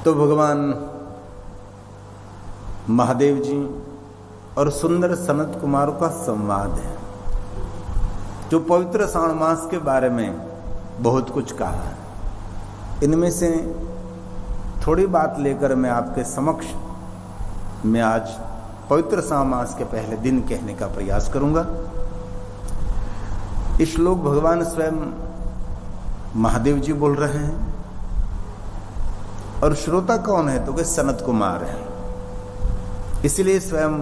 तो भगवान महादेव जी और सुंदर सनत कुमार का संवाद है, जो पवित्र श्रावण मास के बारे में बहुत कुछ कहा है। इनमें से थोड़ी बात लेकर मैं आपके समक्ष मैं आज पवित्र श्रावण मास के पहले दिन कहने का प्रयास करूंगा। इस श्लोक भगवान स्वयं महादेव जी बोल रहे हैं और श्रोता कौन है तो वे सनत कुमार हैं। इसलिए स्वयं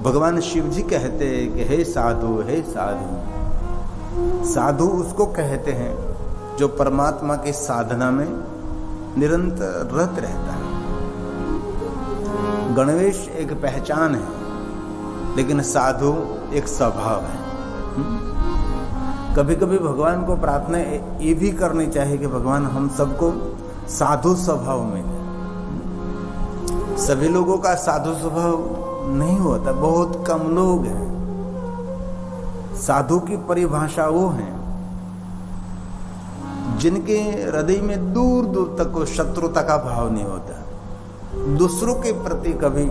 भगवान शिव जी कहते हैं कि हे साधु, हे साधु। साधु उसको कहते हैं जो परमात्मा की साधना में निरंतर रत रहता है। गणवेश एक पहचान है, लेकिन साधु एक स्वभाव है। कभी कभी भगवान को प्रार्थना ये भी करनी चाहिए कि भगवान हम सबको साधु स्वभाव मिले। सभी लोगों का साधु स्वभाव नहीं होता, बहुत कम लोग हैं। साधु की परिभाषा वो है जिनके हृदय में दूर दूर तक को शत्रुता का भाव नहीं होता, दूसरों के प्रति कभी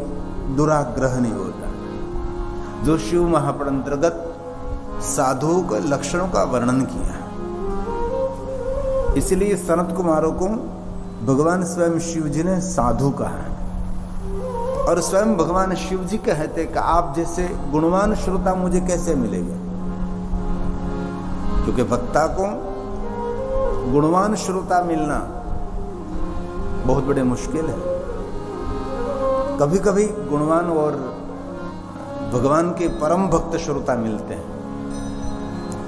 दुराग्रह नहीं होता। जो शिव महापुराण अंतर्गत साधुओं के लक्षणों का वर्णन किया है। इसलिए सनत कुमारों को भगवान स्वयं शिव जी ने साधु कहा है और स्वयं भगवान शिव जी कहते कि आप जैसे गुणवान श्रोता मुझे कैसे मिलेंगे, क्योंकि भक्ता को गुणवान श्रोता मिलना बहुत बड़े मुश्किल है। कभी कभी गुणवान और भगवान के परम भक्त श्रोता मिलते हैं।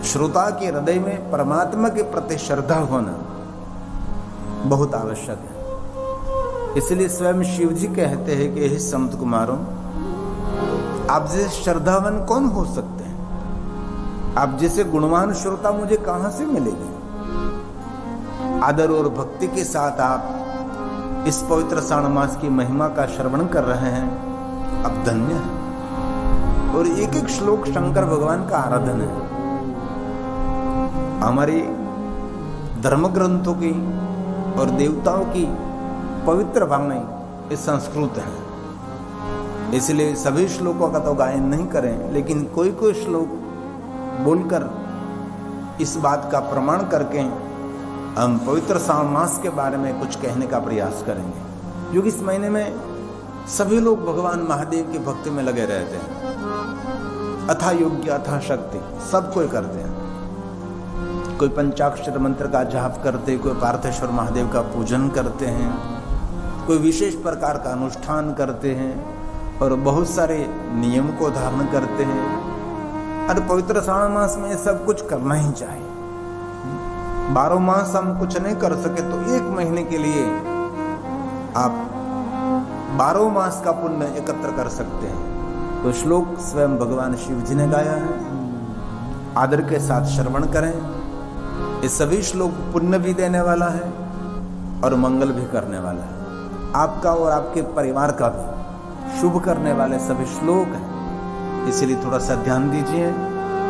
श्रोता के हृदय में परमात्मा के प्रति श्रद्धा होना बहुत आवश्यक है। इसलिए स्वयं शिव जी कहते हैं कि हे संत कुमारों, आप जैसे श्रद्धावान कौन हो सकते हैं? आप जैसे गुणवान श्रोता मुझे कहां से मिलेंगे? आदर और भक्ति के साथ आप इस पवित्र श्रावण मास की महिमा का श्रवण कर रहे हैं, अब धन्य है। और एक एक श्लोक शंकर भगवान का आराधन है। हमारी धर्म ग्रंथों की और देवताओं की पवित्र वाणी इस संस्कृत है। इसलिए सभी श्लोकों का तो गायन नहीं करें, लेकिन कोई कोई श्लोक बोलकर इस बात का प्रमाण करके हम पवित्र श्रावण मास के बारे में कुछ कहने का प्रयास करेंगे। क्योंकि इस महीने में सभी लोग भगवान महादेव की भक्ति में लगे रहते हैं। अथा योग्य अथा शक्ति सब कोई करते हैं। कोई पंचाक्षर मंत्र का जाप करते, कोई पार्थेश्वर महादेव का पूजन करते हैं, कोई विशेष प्रकार का अनुष्ठान करते हैं और बहुत सारे नियम को धारण करते हैं। और पवित्र श्रावण मास में सब कुछ करना ही चाहिए। 12 मास हम कुछ नहीं कर सके तो 1 महीने के लिए आप 12 मास का पुण्य एकत्र कर सकते हैं। तो श्लोक स्वयं भगवान शिव जी ने गाया है। आदर के साथ श्रवण करें। ये सभी श्लोक पुण्य भी देने वाला है और मंगल भी करने वाला है। आपका और आपके परिवार का भी शुभ करने वाले सभी श्लोक हैं। इसलिए थोड़ा सा ध्यान दीजिए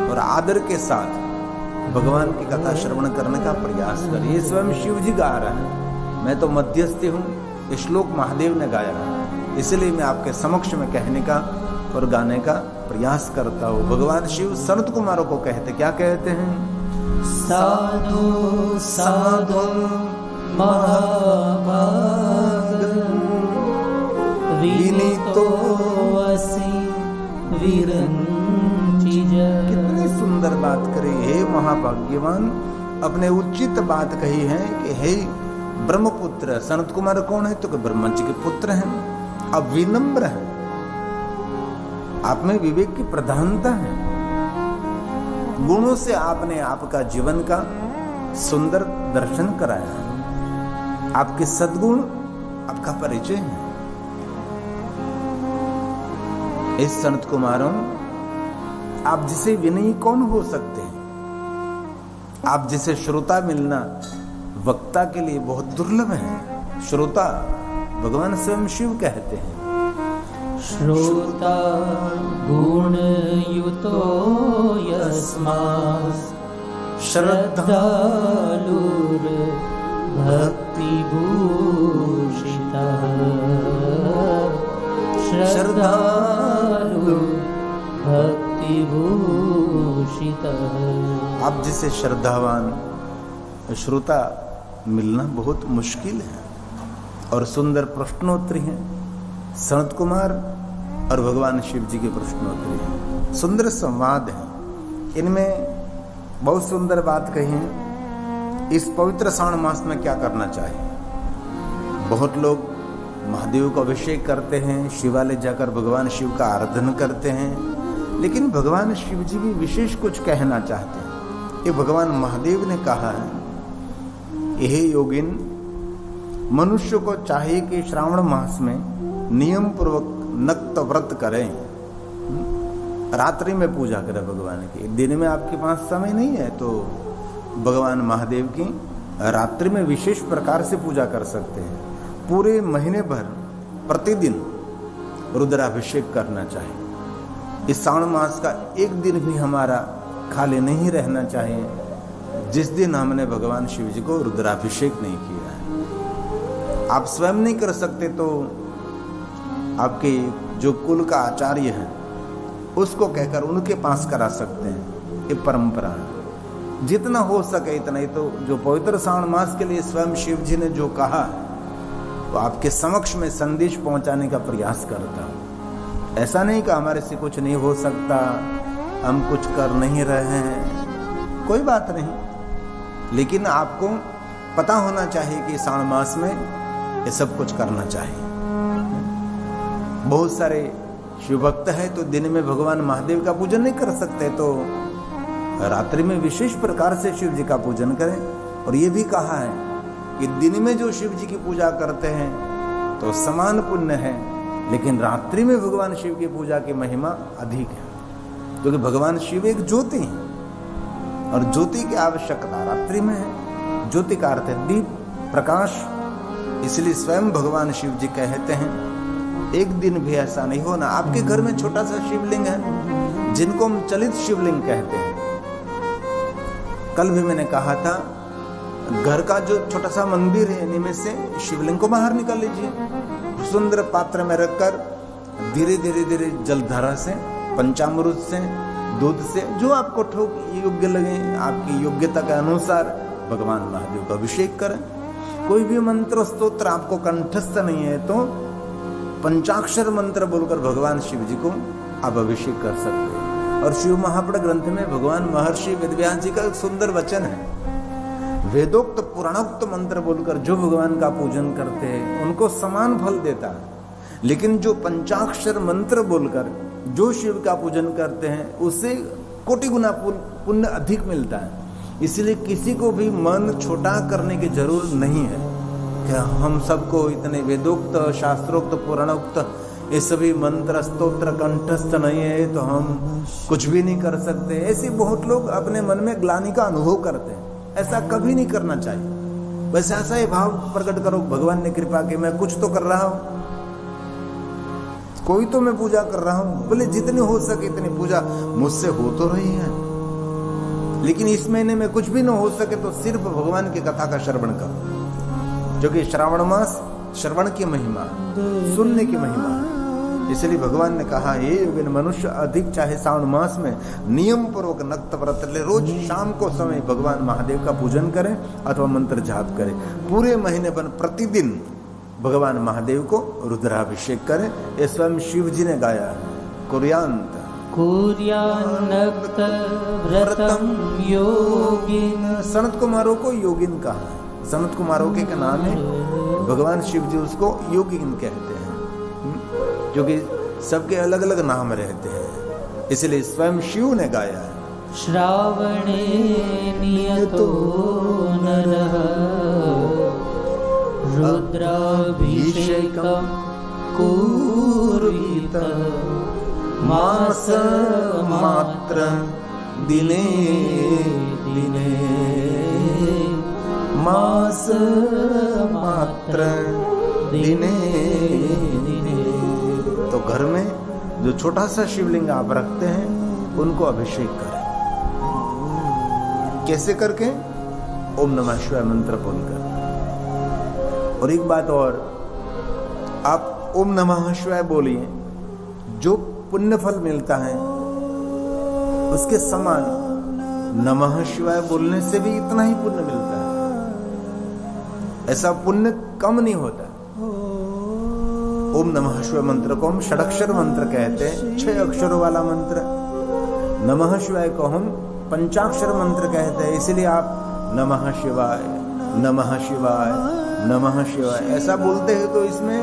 और आदर के साथ भगवान की कथा श्रवण करने का प्रयास करिए। स्वयं शिव जी गा रहा है, मैं तो मध्यस्थी हूँ। ये श्लोक महादेव ने गाया है, इसलिए मैं आपके समक्ष में कहने का और गाने का प्रयास करता हूँ। भगवान शिव सनत कुमारों को कहते, क्या कहते हैं? साधु साधु महाभाग विनीतो असि विरंचिज। कितनी सुंदर बात करी। हे महाभाग्यवान, अपने उचित बात कही है कि हे ब्रह्मपुत्र। सनत कुमार कौन है? तो ब्रह्मा जी के पुत्र हैं। अब विनम्र है, आप में विवेक की प्रधानता है। गुणों से आपने आपका जीवन का सुंदर दर्शन कराया। आपके सद्गुण आपका परिचय है। इस संत कुमारों, आप जिसे विनयी कौन हो सकते हैं? आप जिसे श्रोता मिलना वक्ता के लिए बहुत दुर्लभ है। श्रोता भगवान स्वयं शिव कहते हैं। श्रोता गुण युतो यस्मात् श्रद्धालुर भक्ति भूषितः। श्रद्धालु भक्ति भूषित। आप जिसे श्रद्धावान श्रोता मिलना बहुत मुश्किल है। और सुंदर प्रश्नोत्तरी हैं, सनत कुमार और भगवान शिव जी के प्रश्नोत्तरी हैं, सुंदर संवाद है। इनमें बहुत सुंदर बात कही है। इस पवित्र श्रावण मास में क्या करना चाहिए। बहुत लोग महादेव को अभिषेक करते हैं, शिवालय जाकर भगवान शिव का आराधना करते हैं, लेकिन भगवान शिव जी भी विशेष कुछ कहना चाहते हैं। ये भगवान महादेव ने कहा है, यह योगिन, मनुष्य को चाहिए कि श्रावण मास में नियम पूर्वक नक्त व्रत करें, रात्रि में पूजा करें भगवान की। दिन में आपके पास समय नहीं है तो भगवान महादेव की रात्रि में विशेष प्रकार से पूजा कर सकते हैं। पूरे महीने भर प्रतिदिन रुद्राभिषेक करना चाहिए। इस श्रावण मास का एक दिन भी हमारा खाली नहीं रहना चाहिए जिस दिन हमने भगवान शिव जी को रुद्राभिषेक नहीं किया है। आप स्वयं नहीं कर सकते तो आपके जो कुल का आचार्य है उसको कहकर उनके पास करा सकते हैं। ये परंपरा है। जितना हो सके इतना ही। तो जो पवित्र श्रावण मास के लिए स्वयं शिव जी ने जो कहा तो आपके समक्ष में संदेश पहुंचाने का प्रयास करता हूं। ऐसा नहीं कि हमारे से कुछ नहीं हो सकता, हम कुछ कर नहीं रहे हैं, कोई बात नहीं, लेकिन आपको पता होना चाहिए कि श्रावण मास में ये सब कुछ करना चाहिए। बहुत सारे शिव भक्त है तो दिन में भगवान महादेव का पूजन नहीं कर सकते तो रात्रि में विशेष प्रकार से शिव जी का पूजन करें। और ये भी कहा है कि दिन में जो शिव जी की पूजा करते हैं तो समान पुण्य है, लेकिन रात्रि में भगवान शिव की पूजा की महिमा अधिक है, क्योंकि भगवान शिव एक ज्योति है और ज्योति की आवश्यकता रात्रि में है। ज्योति का अर्थ है दीप, प्रकाश। इसलिए स्वयं भगवान शिव जी कहते हैं एक दिन भी ऐसा नहीं होना। आपके घर में छोटा सा शिवलिंग है जिनको हम चलित शिवलिंग कहते हैं। कल भी मैंने कहा था, घर का जो छोटा सा मंदिर है इनमें से शिवलिंग को बाहर निकाल लीजिए, सुंदर पात्र में रखकर धीरे धीरे धीरे जलधारा से, पंचामृत से, दूध से, जो आपको ठोक योग्य लगे, आपकी योग्यता के अनुसार भगवान महादेव का अभिषेक करें। कोई भी मंत्र स्तोत्र आपको कंठस्थ नहीं है तो पंचाक्षर मंत्र बोलकर भगवान शिव जी को आप अभिषेक कर सकते हैं। और शिव महापुराण ग्रंथ में भगवान महर्षि वेदव्यास जी का एक सुंदर वचन है, वेदोक्त पुराणोक्त मंत्र बोलकर जो भगवान का पूजन करते हैं उनको समान फल देता है, लेकिन जो पंचाक्षर मंत्र बोलकर जो शिव का पूजन करते हैं उससे कोटि गुना पुण्य अधिक मिलता है। इसलिए किसी को भी मन छोटा करने की जरूरत नहीं है कि हम सबको इतने वेदोक्त, शास्त्रोक्त, पुराणोक्त ये सभी मंत्र स्तोत्र कंठस्थ नहीं है तो हम कुछ भी नहीं कर सकते। ऐसे बहुत लोग अपने मन में ग्लानि का अनुभव करते हैं। ऐसा कभी नहीं करना चाहिए। बस ऐसा ही भाव प्रकट करो, भगवान ने कृपा की, मैं कुछ तो कर रहा हूं, कोई तो मैं पूजा कर रहा हूं, बोले जितनी हो सके इतनी पूजा मुझसे हो तो रही है। लेकिन इस महीने में कुछ भी न हो सके तो सिर्फ भगवान की कथा का श्रवण करो, जो कि श्रावण मास श्रवण की महिमा, सुनने की महिमा। इसलिए भगवान ने कहा, हे योगिन, मनुष्य अधिक चाहे श्रावण मास में नियम पूर्वक नक्त व्रत ले, रोज शाम को समय भगवान महादेव का पूजन करें अथवा मंत्र जाप करें। पूरे महीने पर प्रतिदिन भगवान महादेव को रुद्राभिषेक करें। ये स्वयं शिव जी ने गाया है। कुर्यान्त कुर्यान्नक्त व्रतम योगिन। सनत कुमारों को योगिन कहा है। सनत कुमारों के नाम है, भगवान शिव जी उसको योगिन कहते हैं, क्योंकि सबके अलग अलग नाम रहते हैं। इसलिए स्वयं शिव ने गाया है, श्रावणे नियतो नरः रुद्राभिषेकं कुर्वीत मास मात्र दिने दिने। मास मात्र दिने दिने। तो घर में जो छोटा सा शिवलिंग आप रखते हैं उनको अभिषेक करें। कैसे करके? ओम नमः शिवाय मंत्र बोलकर। और एक बात और, आप ओम नमः शिवाय बोलिए जो पुण्य फल मिलता है उसके समान नमः शिवाय बोलने से भी इतना ही पुण्य मिलता है। ऐसा पुण्य कम नहीं होता। ओम नमः शिवाय मंत्र को हम षडक्षर मंत्र कहते हैं, 6 अक्षरों वाला मंत्र। नमः शिवाय को हम पंचाक्षर मंत्र कहते हैं। इसलिए आप नमः शिवाय, नमः शिवाय, नमः शिवाय ऐसा बोलते हैं तो इसमें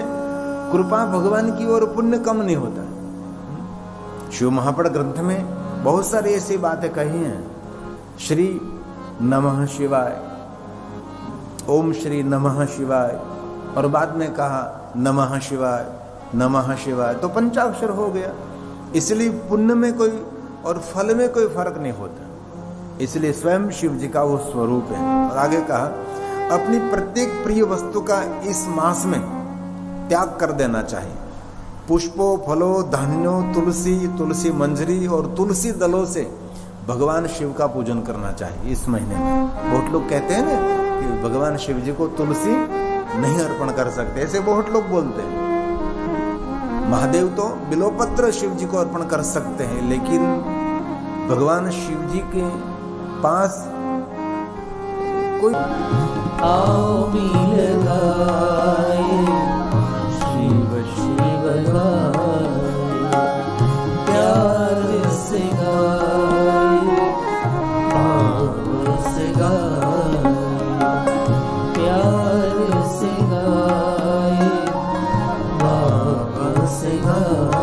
कृपा भगवान की ओर पुण्य कम नहीं होता। शिव महापड़ ग्रंथ में बहुत सारी ऐसी बातें कही हैं। श्री नमः शिवाय, ओम श्री नमः शिवाय, और बाद में कहा नमः शिवाय, नमः शिवाय, तो पंचाक्षर हो गया। इसलिए पुण्य में कोई और फल में कोई फर्क नहीं होता। इसलिए स्वयं शिव जी का वो स्वरूप है। और आगे कहा अपनी प्रत्येक प्रिय वस्तु का इस मास में त्याग कर देना चाहिए। पुष्पों, फलों, धान्यों, तुलसी, तुलसी मंजरी और तुलसी दलों से भगवान शिव का पूजन करना चाहिए इस महीने में। बहुत लोग कहते हैं ना कि भगवान शिव जी को तुलसी नहीं अर्पण कर सकते, ऐसे बहुत लोग बोलते हैं। महादेव तो बिल्वपत्र शिव जी को अर्पण कर सकते हैं, लेकिन भगवान शिव जी के पास कोई आओ मिल गाए शिव शिव गाए, प्यार से गाए, भाव से गाए, प्यार से गाए, भाव से गाए।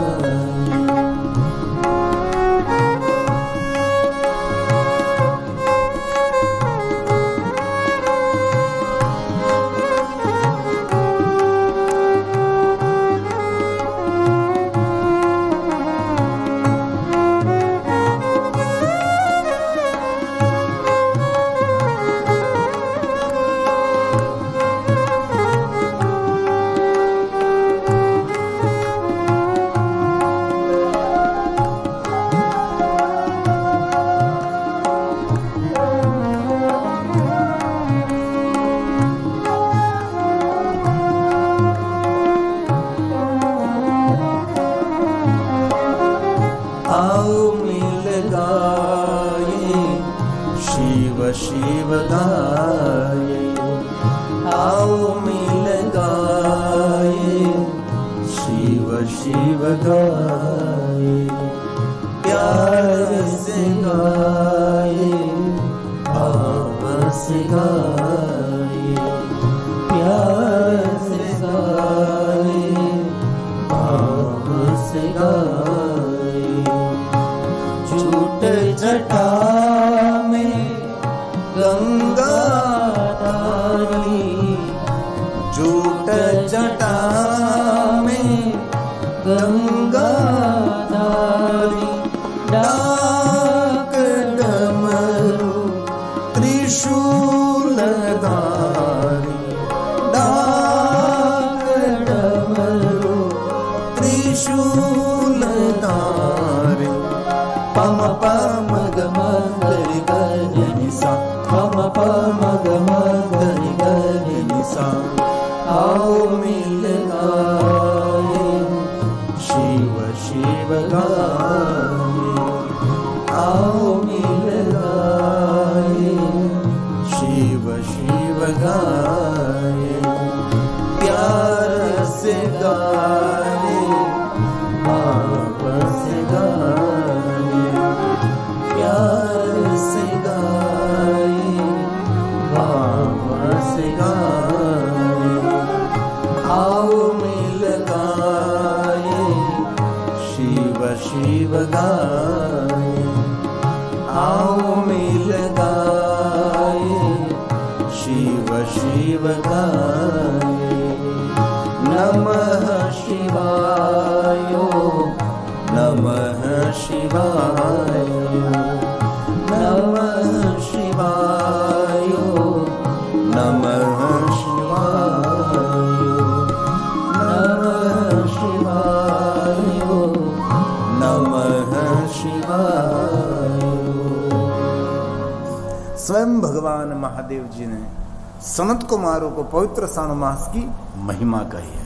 आओ मिल गाए शिव शिव गाए, आओ मिल गाए शिव शिव गाए, प्यार से गाए, भाव से गाए, प्यार से गाए, भाव से गाए। झूठ जटा में गंगा धारी, झूठ जटा में गंगा धारी, डाक डमरू त्रिशूल धारी, डाक डमरू त्रिशूल धारी। पम पम गम गरि गरि निसा, पम पम गम गरि गरि निसा। आओ मिल गाए शिव शिव गाए, आओ मिल गाए शिव शिव गाए, प्यार से गाए, भाव से गाए, प्यार से गाए, भाव से गाए। आओ मिल गाए शिव शिव गाए, आओ मिल गाए शिव शिव गाए। नमः शिवाय, नमः शिवाय, नमः शिवाय, नमः शिवाय, नमः शिवाय, नमः शिवाय। स्वयं भगवान महादेव जी ने सनत कुमारों को पवित्र श्रावण मास की महिमा कही है।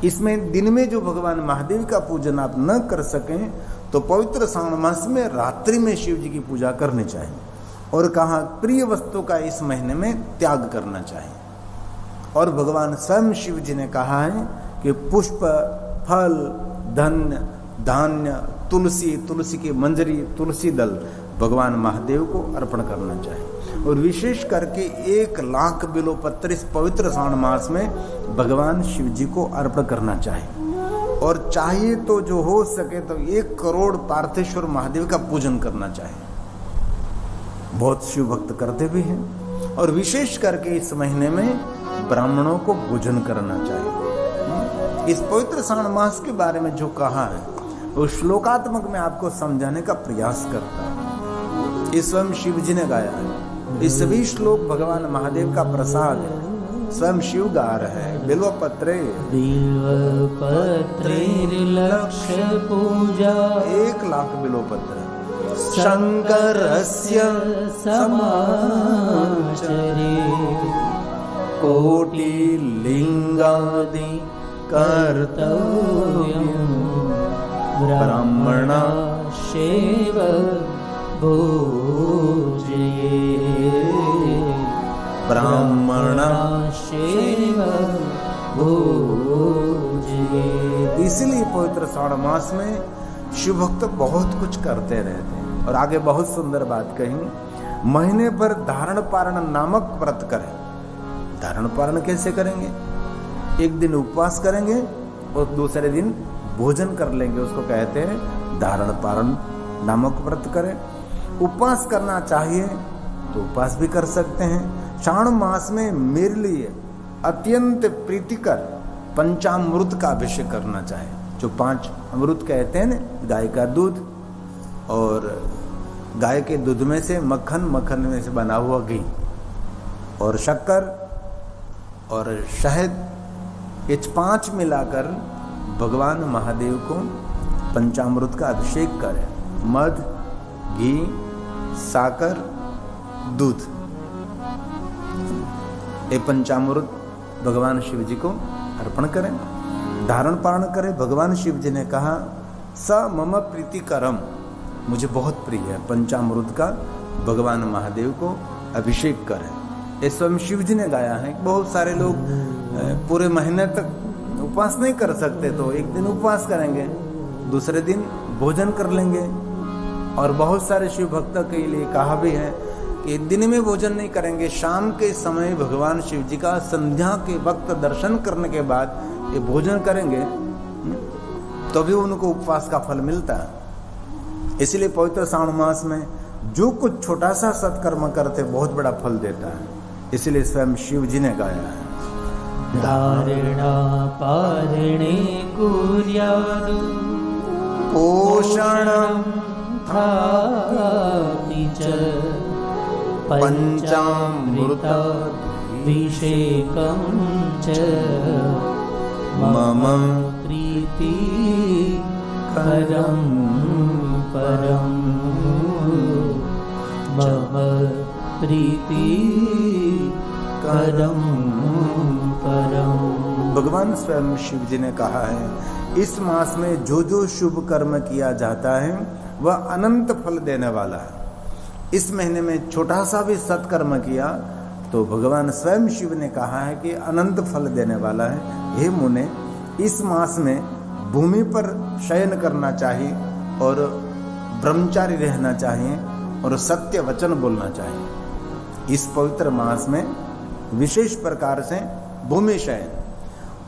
इसमें दिन में जो भगवान महादेव का पूजन आप न कर सकें तो पवित्र श्रावण मास में रात्रि में शिव जी की पूजा करनी चाहिए। और कहा प्रिय वस्तु का इस महीने में त्याग करना चाहिए। और भगवान स्वयं शिव जी ने कहा है कि पुष्प, फल, धन्य, धान्य, तुलसी, तुलसी की मंजरी, तुलसी दल भगवान महादेव को अर्पण करना चाहिए। और विशेष करके 1,00,000 बिल्वपत्र इस पवित्र श्रावण मास में भगवान शिव जी को अर्पण करना चाहिए। और चाहिए तो जो हो सके तो 1 करोड़ पार्थेश्वर महादेव का पूजन करना चाहिए। बहुत शिव भक्त करते भी हैं। और विशेष करके इस महीने में ब्राह्मणों को भोजन करना चाहिए। इस पवित्र श्रावण मास के बारे में जो कहा है वो श्लोकात्मक में आपको समझाने का प्रयास करता है। ये स्वयं शिव जी ने गाया है। ये सभी श्लोक भगवान महादेव का प्रसाद है। स्वयं शिव गा रहे हैं। बिल्वपत्रे लक्ष्य पूजा 1,00,000 बिल्वपत्र शंकरस्य समाचरे कोटि लिंगादि कर्तव्यम् ब्राह्मणा शेव भोजये ब्राह्मणा शेव भोजये। इसलिए पवित्र श्रावण मास में शिव भक्त बहुत कुछ करते रहते हैं। और आगे बहुत सुंदर बात कही, महीने पर धारण पारण नामक व्रत करें। धारण पारण कैसे करेंगे? एक दिन उपवास करेंगे और दूसरे दिन भोजन कर लेंगे, उसको कहते हैं धारण पारण नामक व्रत करें। उपवास करना चाहिए तो उपवास भी कर सकते हैं। श्रावण मास में मेरे लिए अत्यंत प्रीतिकर पंचामृत का अभिषेक करना चाहिए। जो 5 अमृत कहते हैं ना, गाय का दूध और गाय के दूध में से मक्खन, मक्खन में से बना हुआ घी और शक्कर और शहद, ये 5 मिलाकर भगवान महादेव को पंचामृत का अभिषेक करें। मध, घी, साकर, दूध, ये पंचामृत भगवान शिव जी को अर्पण करें। धारण पारण करें। भगवान शिव जी ने कहा स मम प्रीतिकरम, मुझे बहुत प्रिय है पंचामृत का भगवान महादेव को अभिषेक करें। ये स्वयं शिव जी ने गाया है। बहुत सारे लोग पूरे महीने तक उपवास नहीं कर सकते तो एक दिन उपवास करेंगे, दूसरे दिन भोजन कर लेंगे। और बहुत सारे शिव भक्तों के लिए कहा भी है कि दिन में भोजन नहीं करेंगे, शाम के समय भगवान शिव जी का संध्या के वक्त दर्शन करने के बाद ये भोजन करेंगे तो भी उनको उपवास का फल मिलता है। इसलिए पवित्र श्रावण मास में जो कुछ छोटा सा सत्कर्म करते बहुत बड़ा फल देता है। इसलिए स्वयं शिव जी ने गाया है। धारणा पारणे कुर्यादु पोषणं थापि च पंचामृताभिषेकं च मम प्रीतिकरं परं मम प्रीतिकरं परं। भगवान स्वयं शिव जी ने कहा है इस मास में जो जो शुभ कर्म किया जाता है वह अनंत फल देने वाला है। इस महीने में छोटा सा भी सत्कर्म किया तो भगवान स्वयं शिव ने कहा है कि अनंत फल देने वाला है। हे मुने, इस मास में भूमि पर शयन करना चाहिए और ब्रह्मचारी रहना चाहिए और सत्य वचन बोलना चाहिए। इस पवित्र मास में विशेष प्रकार से भूमि शयन,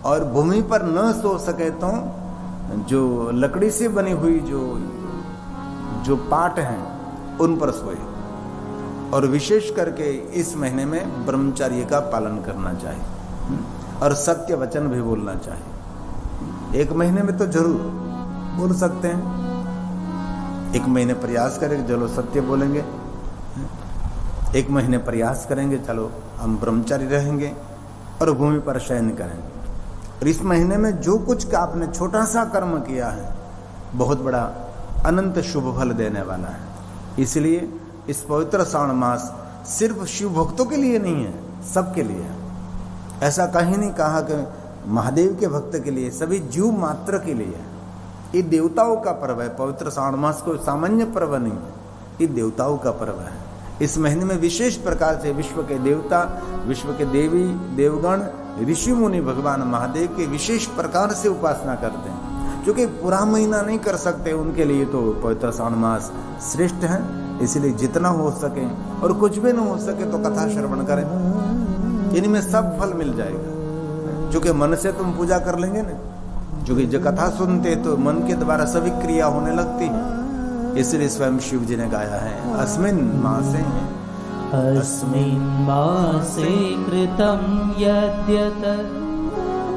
और भूमि पर न सो सके तो जो लकड़ी से बनी हुई जो पाट हैं उन पर सोए। और विशेष करके इस महीने में ब्रह्मचर्य का पालन करना चाहिए और सत्य वचन भी बोलना चाहिए। एक महीने में तो जरूर बोल सकते हैं, एक महीने प्रयास करेंगे चलो सत्य बोलेंगे, एक महीने प्रयास करेंगे चलो हम ब्रह्मचारी रहेंगे और भूमि पर शयन करेंगे। और इस महीने में जो कुछ का आपने छोटा सा कर्म किया है बहुत बड़ा अनंत शुभ फल देने वाला है। इसलिए इस पवित्र श्रावण मास सिर्फ शिव भक्तों के लिए नहीं है, सबके लिए है। ऐसा कहीं नहीं कहा कि महादेव के भक्त के लिए, सभी जीव मात्र के लिए है। ये देवताओं का पर्व है। पवित्र श्रावण मास को सामान्य पर्व नहीं है, ये देवताओं का पर्व है। इस महीने में विशेष प्रकार से विश्व के देवता, विश्व के देवी देवगण, ऋषि मुनि भगवान महादेव के विशेष प्रकार से उपासना करते हैं। क्योंकि पूरा महीना नहीं कर सकते, उनके लिए तो पवित्र श्रावण मास श्रेष्ठ है। इसलिए जितना हो सके, और कुछ भी न हो सके तो कथा श्रवण करें, इनमें सब फल मिल जाएगा। क्योंकि मन से तुम पूजा कर लेंगे ना, क्योंकि जो कथा सुनते तो मन के द्वारा सभी क्रिया होने लगती है। इसलिए स्वयं शिव जी ने गाया है, अस्मिन् मासे कृतं यद्यत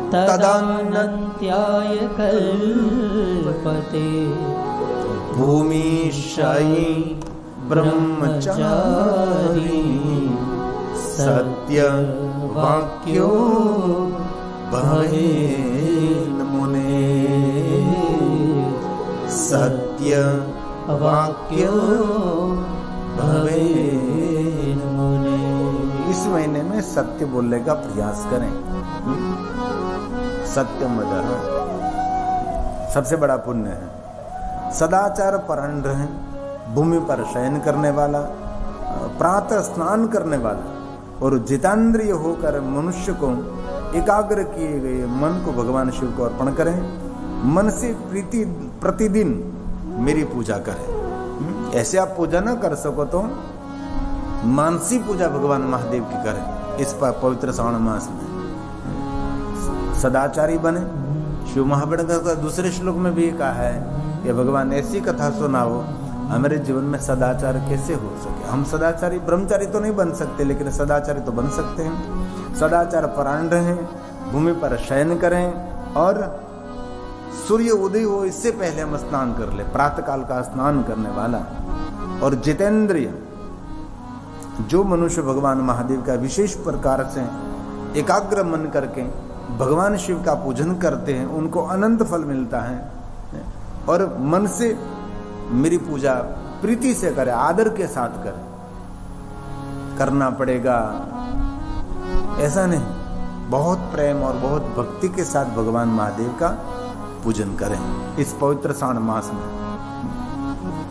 तदानन्त्याय कल्पते भूमिशयी ब्रह्मचारी सत्य वाक्यो भवेन् मुने, सत्य वाक्यो भवेन् मुने। इस महीने में सत्य बोलने का प्रयास करें। सत्य मदर सबसे बड़ा पुण्य है। सदाचार परायण रहें, भूमि पर शयन करने वाला, प्रातः स्नान करने वाला और जितेंद्रिय होकर मनुष्य को एकाग्र किए गए मन को भगवान शिव को अर्पण करें। मन से प्रतिदिन मेरी पूजा करें। ऐसे आप पूजा ना कर सको तो मानसी पूजा भगवान महादेव की करें। इस पर पवित्र श्रावण मास में सदाचारी बने। शिव महापुराण का दूसरे श्लोक में भी कहा है कि भगवान ऐसी कथा सुनाओ हमारे जीवन में सदाचार कैसे हो सके। हम सदाचारी ब्रह्मचारी तो नहीं बन सकते, लेकिन सदाचारी तो बन सकते हैं। सदाचार परायण रहें, भूमि पर शयन करें और सूर्य उदय हो इससे पहले हम स्नान कर ले, प्रातः काल का स्नान करने वाला। और जितेंद्रिय जो मनुष्य भगवान महादेव का विशेष प्रकार से एकाग्र मन करके भगवान शिव का पूजन करते हैं, उनको अनंत फल मिलता है। और मन से मेरी पूजा प्रीति से करे, आदर के साथ करे। करना पड़ेगा ऐसा नहीं, बहुत प्रेम और बहुत भक्ति के साथ भगवान महादेव का पूजन करें इस पवित्र श्रावण मास में।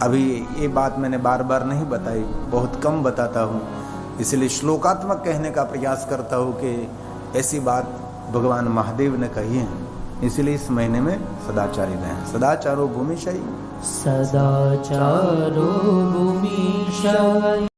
अभी ये बात मैंने बार बार नहीं बताई, बहुत कम बताता हूँ, इसलिए श्लोकात्मक कहने का प्रयास करता हूँ कि ऐसी बात भगवान महादेव ने कही है। इसलिए इस महीने में सदाचारी रहें। सदाचारो भूमिशयी, सदाचारो भूमिशयी।